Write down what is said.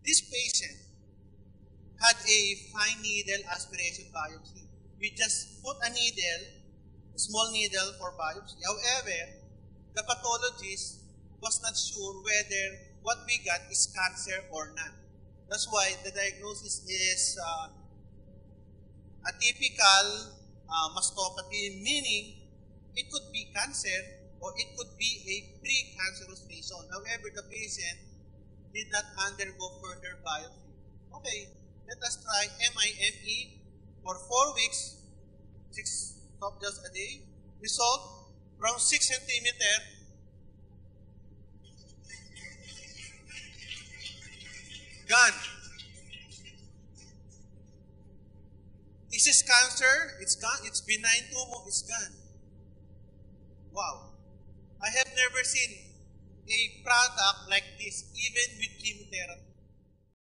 This patient had a fine needle aspiration biopsy. We just put a needle, a small needle for biopsy. However, the pathologist was not sure whether what we got is cancer or not. That's why the diagnosis is a typical mastopathy, meaning it could be cancer or it could be a pre-cancerous lesion. However, the patient did not undergo further biopsy. Okay, let us try MIME for 4 weeks, 6 soft gels a day. Result from 6 centimeter gone. This is cancer, it's gone. It's benign tumor, it's gone. Wow. I have never seen a product like this, even